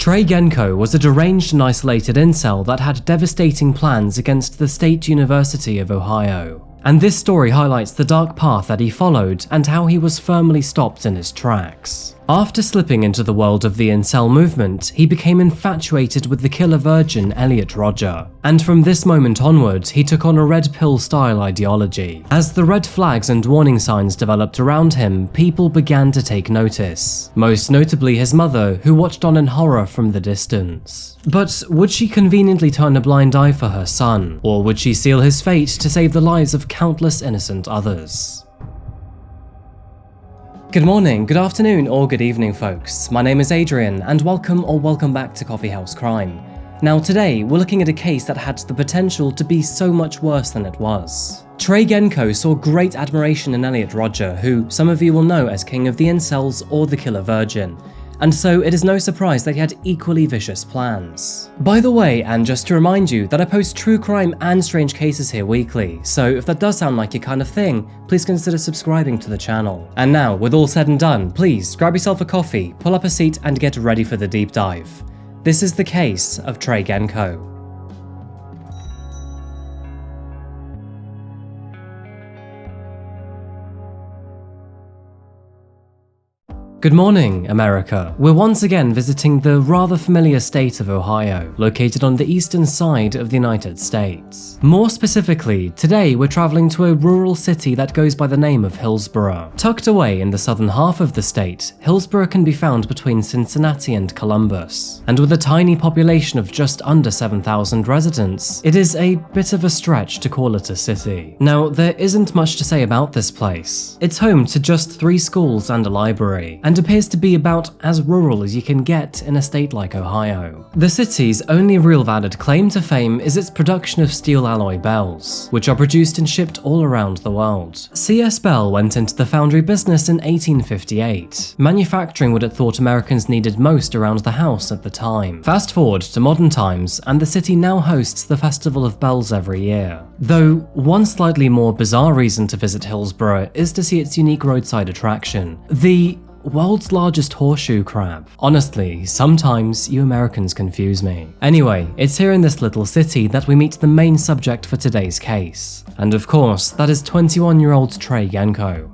Trey Genco was a deranged and isolated incel that had devastating plans against the State University of Ohio. And this story highlights the dark path that he followed and how he was firmly stopped in his tracks. After slipping into the world of the Incel Movement, he became infatuated with the killer virgin Elliot Rodger, and from this moment onward, he took on a red pill style ideology. As the red flags and warning signs developed around him, people began to take notice, most notably his mother, who watched on in horror from the distance. But would she conveniently turn a blind eye for her son, or would she seal his fate to save the lives of countless innocent others? Good morning, good afternoon, or good evening, folks. My name is Adrian, and welcome back to Coffeehouse Crime. Now today, we're looking at a case that had the potential to be so much worse than it was. Trey Genco saw great admiration in Elliot Rodger, who some of you will know as King of the Incels or the Killer Virgin. And so it is no surprise that he had equally vicious plans. By the way, and just to remind you that I post true crime and strange cases here weekly, so if that does sound like your kind of thing, please consider subscribing to the channel. And now, with all said and done, please grab yourself a coffee, pull up a seat and get ready for the deep dive. This is the case of Trey Genco. Good morning, America. We're once again visiting the rather familiar state of Ohio, located on the eastern side of the United States. More specifically, today we're traveling to a rural city that goes by the name of Hillsborough. Tucked away in the southern half of the state, Hillsborough can be found between Cincinnati and Columbus. And with a tiny population of just under 7,000 residents, it is a bit of a stretch to call it a city. Now, there isn't much to say about this place. It's home to just 3 schools and a library, and appears to be about as rural as you can get in a state like Ohio. The city's only real valid claim to fame is its production of steel alloy bells, which are produced and shipped all around the world. C.S. Bell went into the foundry business in 1858, manufacturing what it thought Americans needed most around the house at the time. Fast forward to modern times, and the city now hosts the Festival of Bells every year. Though, one slightly more bizarre reason to visit Hillsborough is to see its unique roadside attraction, the world's largest horseshoe crab. Honestly, sometimes you Americans confuse me. Anyway, it's here in this little city that we meet the main subject for today's case. And of course, that is 21-year-old Trey Genco.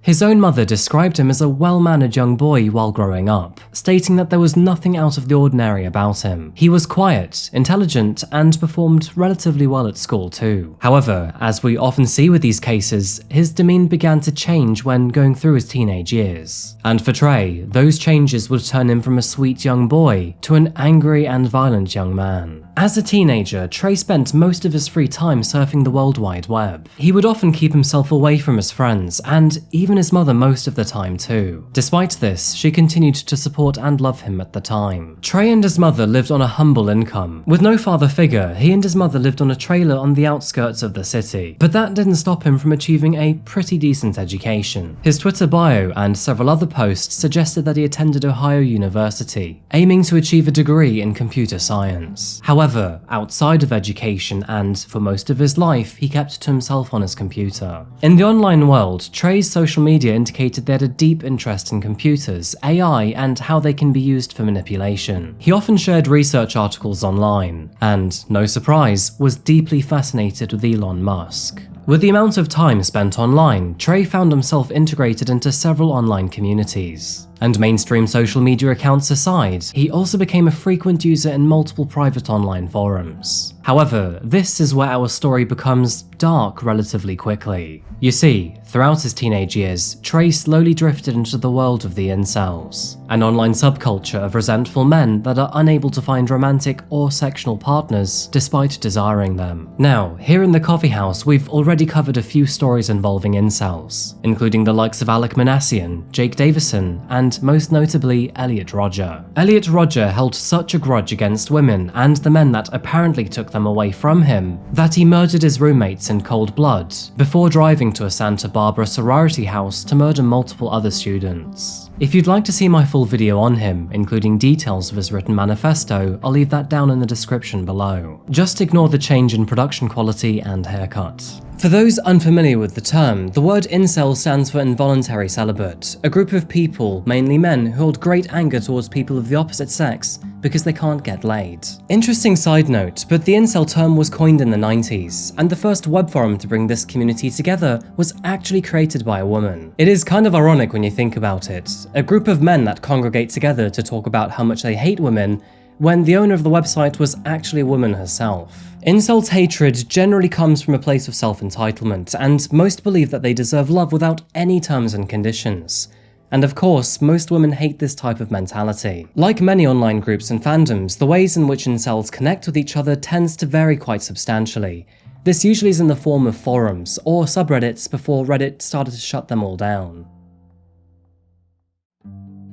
His own mother described him as a well-mannered young boy while growing up, stating that there was nothing out of the ordinary about him. He was quiet, intelligent, and performed relatively well at school too. However, as we often see with these cases, his demeanor began to change when going through his teenage years. And for Trey, those changes would turn him from a sweet young boy to an angry and violent young man. As a teenager, Trey spent most of his free time surfing the World Wide Web. He would often keep himself away from his friends, and even his mother most of the time too. Despite this, she continued to support and love him at the time. Trey and his mother lived on a humble income. With no father figure, he and his mother lived on a trailer on the outskirts of the city, but that didn't stop him from achieving a pretty decent education. His Twitter bio and several other posts suggested that he attended Ohio University, aiming to achieve a degree in computer science. However, outside of education and for most of his life, he kept to himself on his computer. In the online world, Trey's social media indicated they had a deep interest in computers, AI, and how they can be used for manipulation. He often shared research articles online, and, no surprise, was deeply fascinated with Elon Musk. With the amount of time spent online, Trey found himself integrated into several online communities. And mainstream social media accounts aside, he also became a frequent user in multiple private online forums. However, this is where our story becomes dark relatively quickly. You see, throughout his teenage years, Trey slowly drifted into the world of the incels, an online subculture of resentful men that are unable to find romantic or sexual partners despite desiring them. Now, here in the Coffeehouse, we've already covered a few stories involving incels, including the likes of Alec Manassian, Jake Davison, and most notably Elliot Rodger. Elliot Rodger held such a grudge against women and the men that apparently took them away from him that he murdered his roommates in cold blood before driving to a Santa Barbara sorority house to murder multiple other students. If you'd like to see my full video on him, including details of his written manifesto, I'll leave that down in the description below. Just ignore the change in production quality and haircut. For those unfamiliar with the term, the word incel stands for involuntary celibate, a group of people, mainly men, who hold great anger towards people of the opposite sex because they can't get laid. Interesting side note, but the incel term was coined in the 90s, and the first web forum to bring this community together was actually created by a woman. It is kind of ironic when you think about it, a group of men that congregate together to talk about how much they hate women, when the owner of the website was actually a woman herself. Incel's hatred generally comes from a place of self-entitlement, and most believe that they deserve love without any terms and conditions. And of course, most women hate this type of mentality. Like many online groups and fandoms, the ways in which incels connect with each other tends to vary quite substantially. This usually is in the form of forums or subreddits before Reddit started to shut them all down.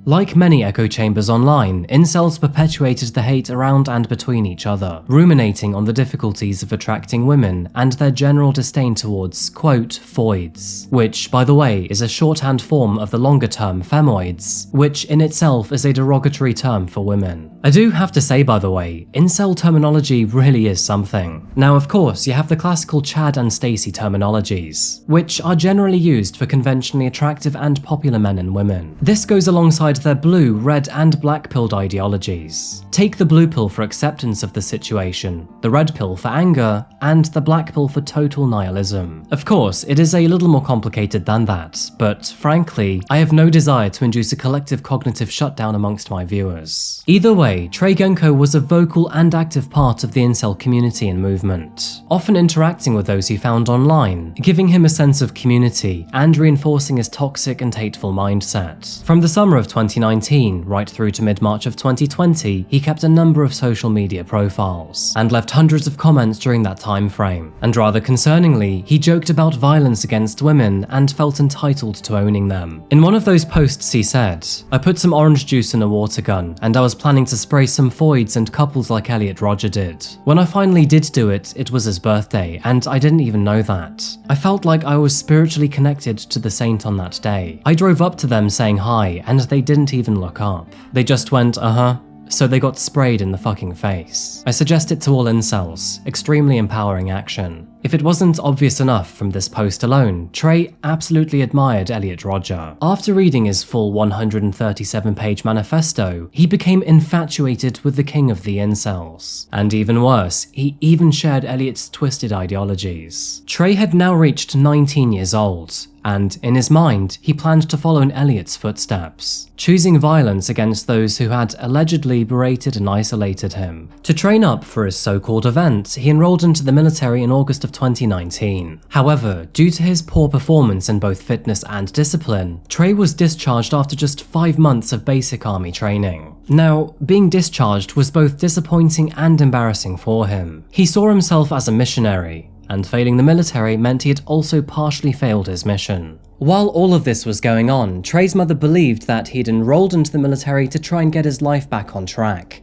Like many echo chambers online, incels perpetuated the hate around and between each other, ruminating on the difficulties of attracting women and their general disdain towards, quote, foids, which, by the way, is a shorthand form of the longer term femoids, which in itself is a derogatory term for women. I do have to say, by the way, incel terminology really is something. Now, of course, you have the classical Chad and Stacy terminologies, which are generally used for conventionally attractive and popular men and women. This goes alongside their blue, red, and black-pilled ideologies. Take the blue pill for acceptance of the situation, the red pill for anger, and the black pill for total nihilism. Of course, it is a little more complicated than that, but frankly, I have no desire to induce a collective cognitive shutdown amongst my viewers. Either way, Genco was a vocal and active part of the incel community and movement, often interacting with those he found online, giving him a sense of community and reinforcing his toxic and hateful mindset. From the summer of 2019 right through to mid-March of 2020, he kept a number of social media profiles and left hundreds of comments during that time frame. And rather concerningly, he joked about violence against women and felt entitled to owning them. In one of those posts he said, "I put some orange juice in a water gun and I was planning to spray some foids and couples like Elliot Rodger did. When I finally did do it, it was his birthday and I didn't even know that. I felt like I was spiritually connected to the saint on that day. I drove up to them saying hi and they didn't even look up. They just went, uh-huh. So they got sprayed in the fucking face." I suggest it to all incels. Extremely empowering action. If it wasn't obvious enough from this post alone, Trey absolutely admired Elliot Rodger. After reading his full 137-page manifesto, he became infatuated with the king of the incels. And even worse, he even shared Elliot's twisted ideologies. Trey had now reached 19 years old, and in his mind, he planned to follow in Elliot's footsteps, choosing violence against those who had allegedly berated and isolated him. To train up for his so-called event, he enrolled into the military in August of 2019. However, due to his poor performance in both fitness and discipline, Trey was discharged after just 5 months of basic army training. Now, being discharged was both disappointing and embarrassing for him. He saw himself as a missionary, and failing the military meant he had also partially failed his mission. While all of this was going on, Trey's mother believed that he'd enrolled into the military to try and get his life back on track.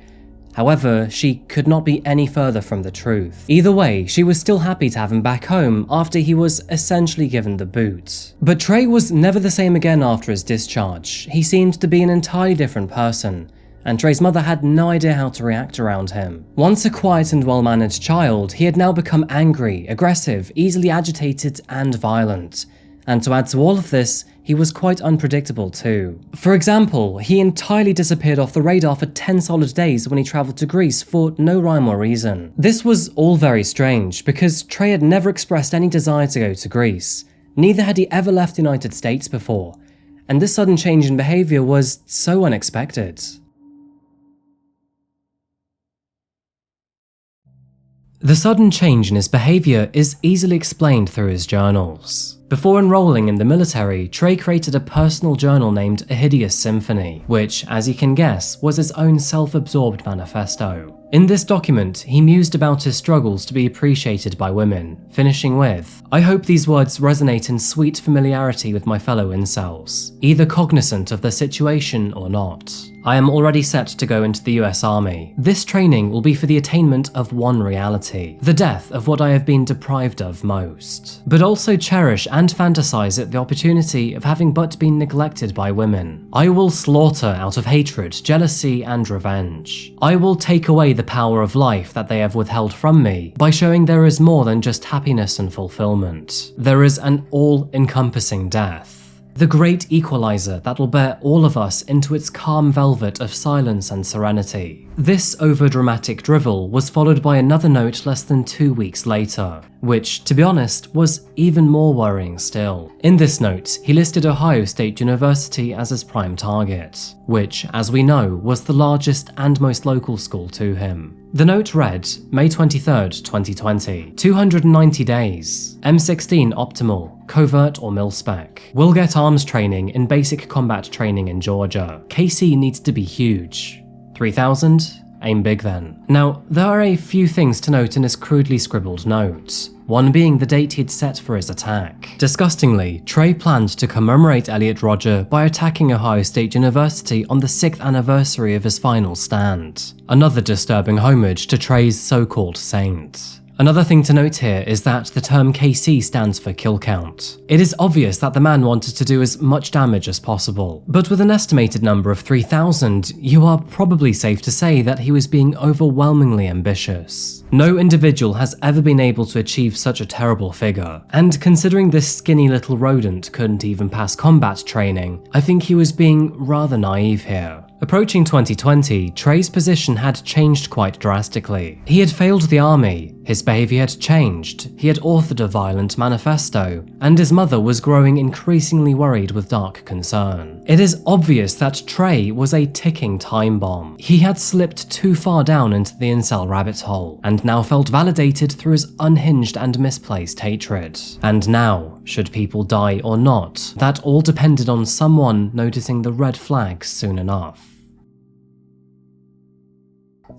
However, she could not be any further from the truth. Either way, she was still happy to have him back home after he was essentially given the boot. But Trey was never the same again after his discharge. He seemed to be an entirely different person, and Trey's mother had no idea how to react around him. Once a quiet and well-managed child, he had now become angry, aggressive, easily agitated, and violent. And to add to all of this, he was quite unpredictable too. For example, he entirely disappeared off the radar for 10 solid days when he travelled to Greece for no rhyme or reason. This was all very strange, because Trey had never expressed any desire to go to Greece. Neither had he ever left the United States before. And this sudden change in behaviour was so unexpected. The sudden change in his behaviour is easily explained through his journals. Before enrolling in the military, Trey created a personal journal named A Hideous Symphony, which, as you can guess, was his own self-absorbed manifesto. In this document, he mused about his struggles to be appreciated by women, finishing with, "I hope these words resonate in sweet familiarity with my fellow incels, either cognizant of their situation or not. I am already set to go into the US Army. This training will be for the attainment of one reality, the death of what I have been deprived of most. But also cherish and fantasize at the opportunity of having but been neglected by women. I will slaughter out of hatred, jealousy, and revenge. I will take away the power of life that they have withheld from me by showing there is more than just happiness and fulfillment. There is an all-encompassing death. The great equalizer that will bear all of us into its calm velvet of silence and serenity. This overdramatic drivel was followed by another note less than 2 weeks later, which, to be honest, was even more worrying still. In this note, he listed Ohio State University as his prime target, which, as we know, was the largest and most local school to him. The note read, May 23rd, 2020, 290 days, M16 optimal, covert or mil-spec. Will get arms training in basic combat training in Georgia. KC needs to be huge. 3,000? Aim big then. Now, there are a few things to note in his crudely scribbled note. One being the date he'd set for his attack. Disgustingly, Trey planned to commemorate Elliot Rodger by attacking Ohio State University on the 6th anniversary of his final stand. Another disturbing homage to Trey's so-called saint. Another thing to note here is that the term KC stands for kill count. It is obvious that the man wanted to do as much damage as possible, but with an estimated number of 3,000, you are probably safe to say that he was being overwhelmingly ambitious. No individual has ever been able to achieve such a terrible figure, and considering this skinny little rodent couldn't even pass combat training, I think he was being rather naive here. Approaching 2020, Trey's position had changed quite drastically. He had failed the army, his behavior had changed, he had authored a violent manifesto, and his mother was growing increasingly worried with dark concern. It is obvious that Trey was a ticking time bomb. He had slipped too far down into the incel rabbit hole, and now felt validated through his unhinged and misplaced hatred. And now, should people die or not, that all depended on someone noticing the red flags soon enough.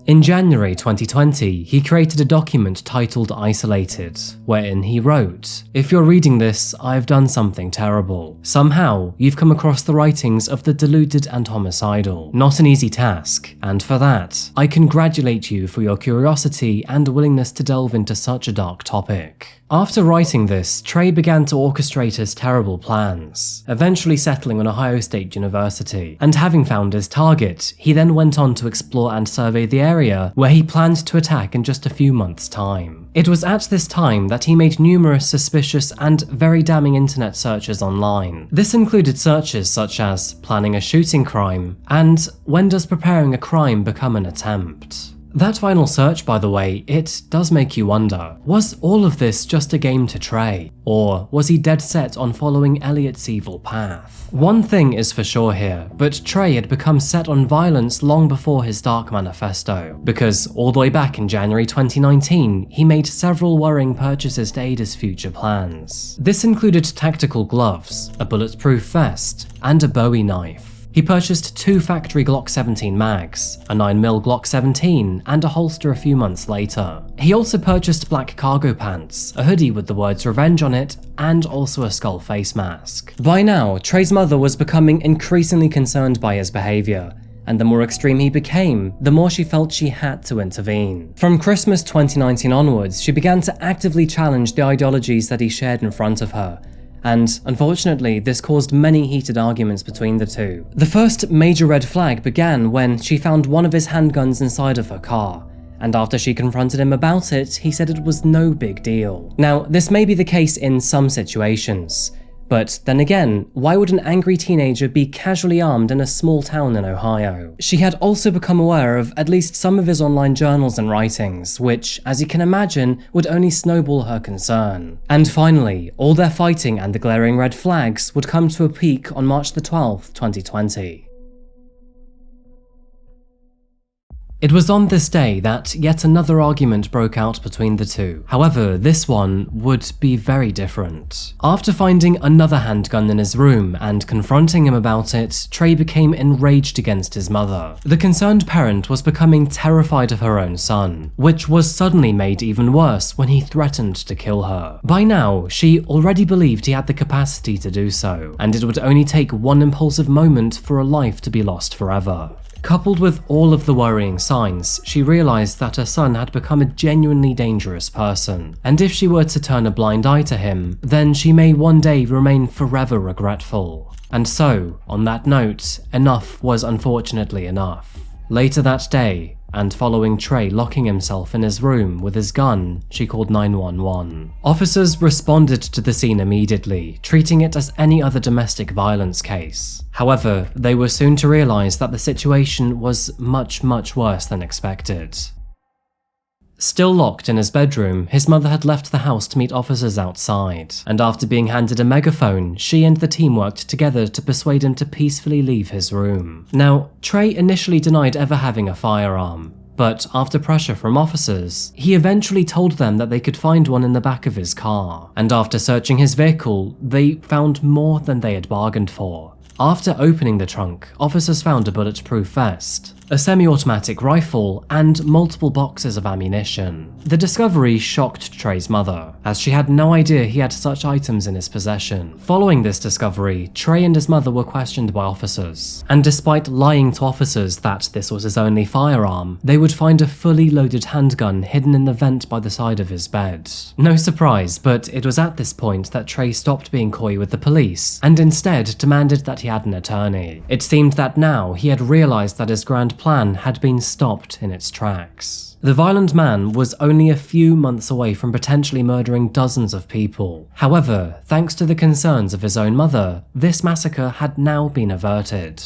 In January 2020, he created a document titled Isolated, wherein he wrote, "If you're reading this, I've done something terrible. Somehow, you've come across the writings of the deluded and homicidal. Not an easy task, and for that, I congratulate you for your curiosity and willingness to delve into such a dark topic." After writing this, Trey began to orchestrate his terrible plans, eventually settling on Ohio State University, and having found his target, he then went on to explore and survey the area where he planned to attack in just a few months' time. It was at this time that he made numerous suspicious and very damning internet searches online. This included searches such as planning a shooting crime and when does preparing a crime become an attempt? That final search, by the way, it does make you wonder, was all of this just a game to Trey? Or was he dead set on following Elliot's evil path? One thing is for sure here, but Trey had become set on violence long before his dark manifesto, because all the way back in January 2019, he made several worrying purchases to aid his future plans. This included tactical gloves, a bulletproof vest, and a Bowie knife. He purchased 2 factory Glock 17 mags, a 9mm Glock 17, and a holster a few months later. He also purchased black cargo pants, a hoodie with the words revenge on it, and also a skull face mask. By now, Trey's mother was becoming increasingly concerned by his behavior, and the more extreme he became, the more she felt she had to intervene. From Christmas 2019 onwards, she began to actively challenge the ideologies that he shared in front of her, and unfortunately, this caused many heated arguments between the two. The first major red flag began when she found one of his handguns inside of her car, and after she confronted him about it, he said it was no big deal. Now, this may be the case in some situations, but then again, why would an angry teenager be casually armed in a small town in Ohio? She had also become aware of at least some of his online journals and writings, which, as you can imagine, would only snowball her concern. And finally, all their fighting and the glaring red flags would come to a peak on March the 12th, 2020. It was on this day that yet another argument broke out between the two. However, this one would be very different. After finding another handgun in his room and confronting him about it, Trey became enraged against his mother. The concerned parent was becoming terrified of her own son, which was suddenly made even worse when he threatened to kill her. By now, she already believed he had the capacity to do so, and it would only take one impulsive moment for a life to be lost forever. Coupled with all of the worrying signs, she realized that her son had become a genuinely dangerous person, and if she were to turn a blind eye to him, then she may one day remain forever regretful. And so, on that note, enough was unfortunately enough. Later that day, and following Trey locking himself in his room with his gun, she called 911. Officers responded to the scene immediately, treating it as any other domestic violence case. However, they were soon to realize that the situation was much worse than expected. Still locked in his bedroom, his mother had left the house to meet officers outside, and after being handed a megaphone, she and the team worked together to persuade him to peacefully leave his room. Now, Trey initially denied ever having a firearm, but after pressure from officers, he eventually told them that they could find one in the back of his car, and after searching his vehicle, they found more than they had bargained for. After opening the trunk, officers found a bulletproof vest, a semi-automatic rifle, and multiple boxes of ammunition. The discovery shocked Trey's mother, as she had no idea he had such items in his possession. Following this discovery, Trey and his mother were questioned by officers, and despite lying to officers that this was his only firearm, they would find a fully loaded handgun hidden in the vent by the side of his bed. No surprise, but it was at this point that Trey stopped being coy with the police, and instead demanded that he had an attorney. It seemed that now he had realized that his grand plan had been stopped in its tracks. The violent man was only a few months away from potentially murdering dozens of people. However, thanks to the concerns of his own mother, this massacre had now been averted.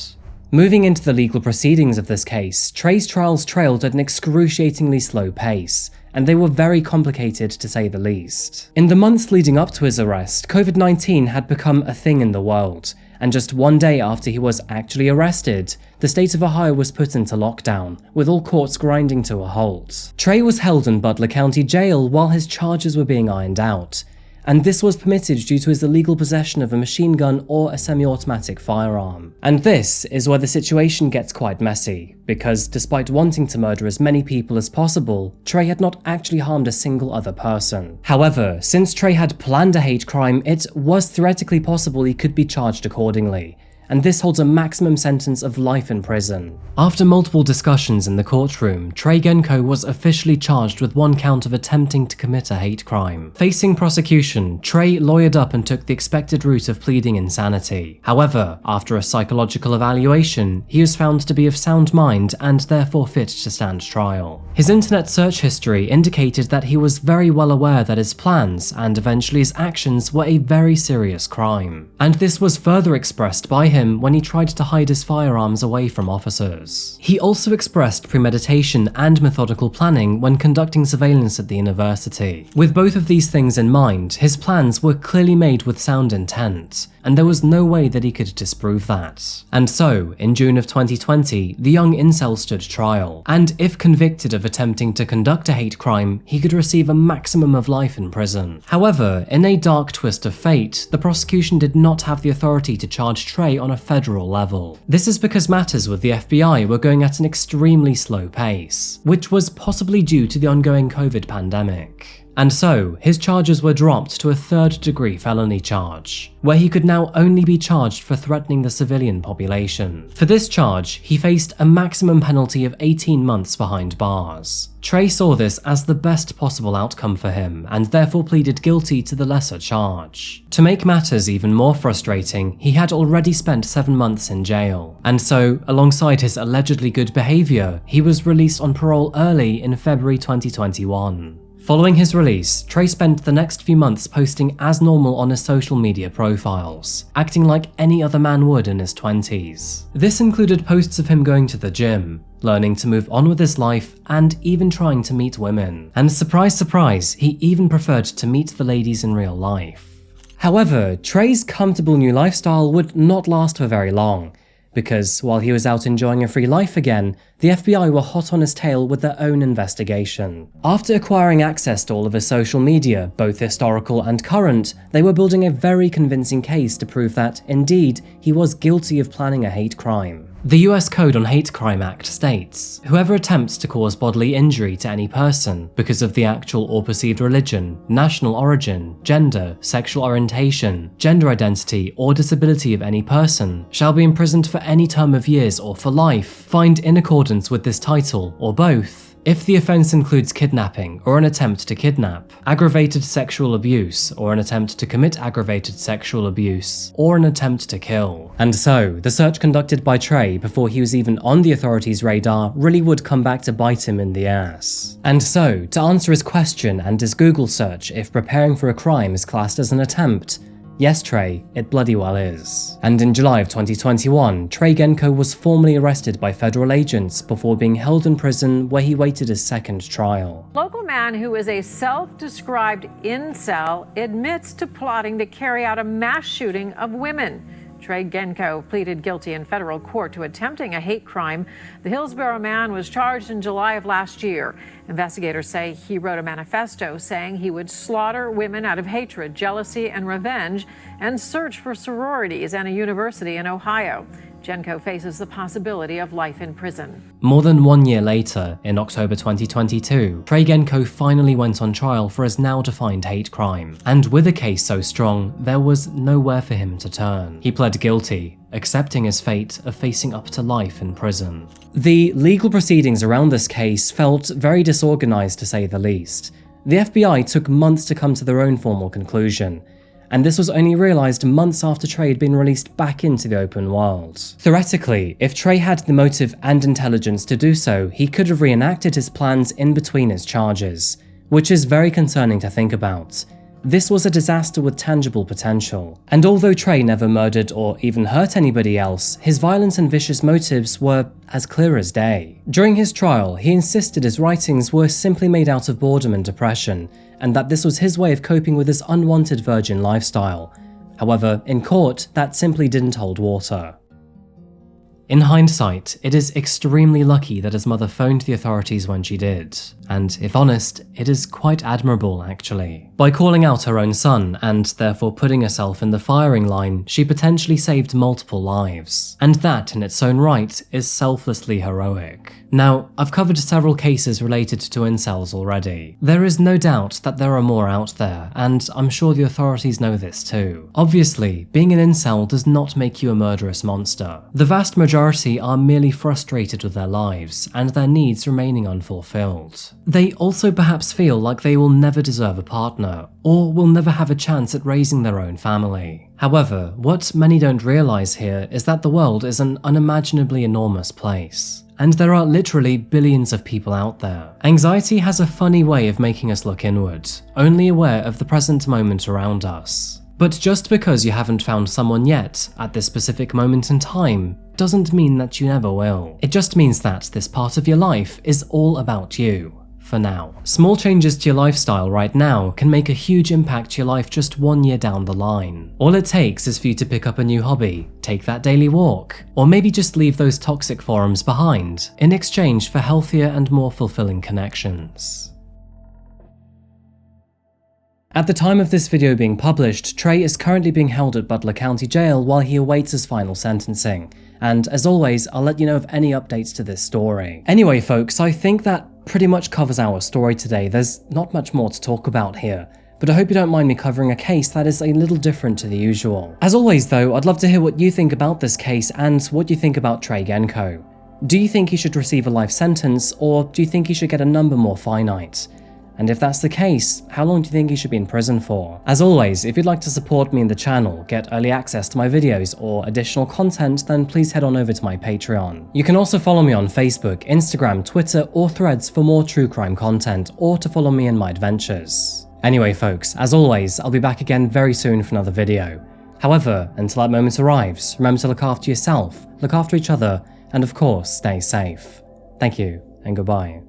Moving into the legal proceedings of this case, Trey's trials trailed at an excruciatingly slow pace, and they were very complicated to say the least. In the months leading up to his arrest, COVID-19 had become a thing in the world, and just one day after he was actually arrested, the state of Ohio was put into lockdown, with all courts grinding to a halt. Trey was held in Butler County Jail while his charges were being ironed out, and this was permitted due to his illegal possession of a machine gun or a semi-automatic firearm. And this is where the situation gets quite messy, because despite wanting to murder as many people as possible, Trey had not actually harmed a single other person. However, since Trey had planned a hate crime, it was theoretically possible he could be charged accordingly, and this holds a maximum sentence of life in prison. After multiple discussions in the courtroom, Trey Genco was officially charged with one count of attempting to commit a hate crime. Facing prosecution, Trey lawyered up and took the expected route of pleading insanity. However, after a psychological evaluation, he was found to be of sound mind and therefore fit to stand trial. His internet search history indicated that he was very well aware that his plans, and eventually his actions, were a very serious crime. And this was further expressed by him when he tried to hide his firearms away from officers. He also expressed premeditation and methodical planning when conducting surveillance at the university. With both of these things in mind, his plans were clearly made with sound intent, and there was no way that he could disprove that. And so, in June of 2020, the young incel stood trial, and if convicted of attempting to conduct a hate crime, he could receive a maximum of life in prison. However, in a dark twist of fate, the prosecution did not have the authority to charge Trey on a federal level. This is because matters with the FBI were going at an extremely slow pace, which was possibly due to the ongoing COVID pandemic. And so, his charges were dropped to a third-degree felony charge, where he could now only be charged for threatening the civilian population. For this charge, he faced a maximum penalty of 18 months behind bars. Trey saw this as the best possible outcome for him, and therefore pleaded guilty to the lesser charge. To make matters even more frustrating, he had already spent 7 months in jail, and so, alongside his allegedly good behavior, he was released on parole early in February 2021. Following his release, Trey spent the next few months posting as normal on his social media profiles, acting like any other man would in his 20s. This included posts of him going to the gym, learning to move on with his life, and even trying to meet women. And surprise, surprise, he even preferred to meet the ladies in real life. However, Trey's comfortable new lifestyle would not last for very long, because while he was out enjoying a free life again, the FBI were hot on his tail with their own investigation. After acquiring access to all of his social media, both historical and current, they were building a very convincing case to prove that, indeed, he was guilty of planning a hate crime. The US Code on Hate Crime Act states, whoever attempts to cause bodily injury to any person because of the actual or perceived religion, national origin, gender, sexual orientation, gender identity, or disability of any person shall be imprisoned for any term of years or for life, fined in accordance with this title, or both, if the offence includes kidnapping or an attempt to kidnap, aggravated sexual abuse or an attempt to commit aggravated sexual abuse, or an attempt to kill. And so, the search conducted by Trey before he was even on the authorities' radar really would come back to bite him in the ass. And so, to answer his question and his Google search if preparing for a crime is classed as an attempt, yes, Trey, it bloody well is. And in July of 2021, Trey Genco was formally arrested by federal agents before being held in prison where he waited his second trial. Local man who is a self-described incel admits to plotting to carry out a mass shooting of women. Trey Genco pleaded guilty in federal court to attempting a hate crime. The Hillsborough man was charged in July of last year. Investigators say he wrote a manifesto saying he would slaughter women out of hatred, jealousy, and revenge, and search for sororities and a university in Ohio. Genco faces the possibility of life in prison. More than 1 year later, in October 2022, Trey Genco finally went on trial for his now-defined hate crime. And with a case so strong, there was nowhere for him to turn. He pled guilty, accepting his fate of facing up to life in prison. The legal proceedings around this case felt very disorganized, to say the least. The FBI took months to come to their own formal conclusion, and this was only realised months after Trey had been released back into the open world. Theoretically, if Trey had the motive and intelligence to do so, he could have reenacted his plans in between his charges, which is very concerning to think about. This was a disaster with tangible potential. And although Trey never murdered or even hurt anybody else, his violent and vicious motives were as clear as day. During his trial, he insisted his writings were simply made out of boredom and depression, and that this was his way of coping with his unwanted virgin lifestyle. However, in court, that simply didn't hold water. In hindsight, it is extremely lucky that his mother phoned the authorities when she did, and if honest, it is quite admirable actually. By calling out her own son, and therefore putting herself in the firing line, she potentially saved multiple lives, and that in its own right is selflessly heroic. Now, I've covered several cases related to incels already. There is no doubt that there are more out there, and I'm sure the authorities know this too. Obviously, being an incel does not make you a murderous monster. The vast majority are merely frustrated with their lives, and their needs remaining unfulfilled. They also perhaps feel like they will never deserve a partner, or will never have a chance at raising their own family. However, what many don't realise here is that the world is an unimaginably enormous place, and there are literally billions of people out there. Anxiety has a funny way of making us look inward, only aware of the present moment around us. But just because you haven't found someone yet, at this specific moment in time, doesn't mean that you never will. It just means that this part of your life is all about you. For now. Small changes to your lifestyle right now can make a huge impact to your life just 1 year down the line. All it takes is for you to pick up a new hobby, take that daily walk, or maybe just leave those toxic forums behind, in exchange for healthier and more fulfilling connections. At the time of this video being published, Trey is currently being held at Butler County Jail while he awaits his final sentencing. And as always, I'll let you know of any updates to this story. Anyway folks, I think that pretty much covers our story today. There's not much more to talk about here, but I hope you don't mind me covering a case that is a little different to the usual. As always though, I'd love to hear what you think about this case and what you think about Trey Genco. Do you think he should receive a life sentence, or do you think he should get a number more finite? And if that's the case, how long do you think he should be in prison for? As always, if you'd like to support me in the channel, get early access to my videos, or additional content, then please head on over to my Patreon. You can also follow me on Facebook, Instagram, Twitter, or Threads for more true crime content, or to follow me in my adventures. Anyway folks, as always, I'll be back again very soon for another video. However, until that moment arrives, remember to look after yourself, look after each other, and of course, stay safe. Thank you, and goodbye.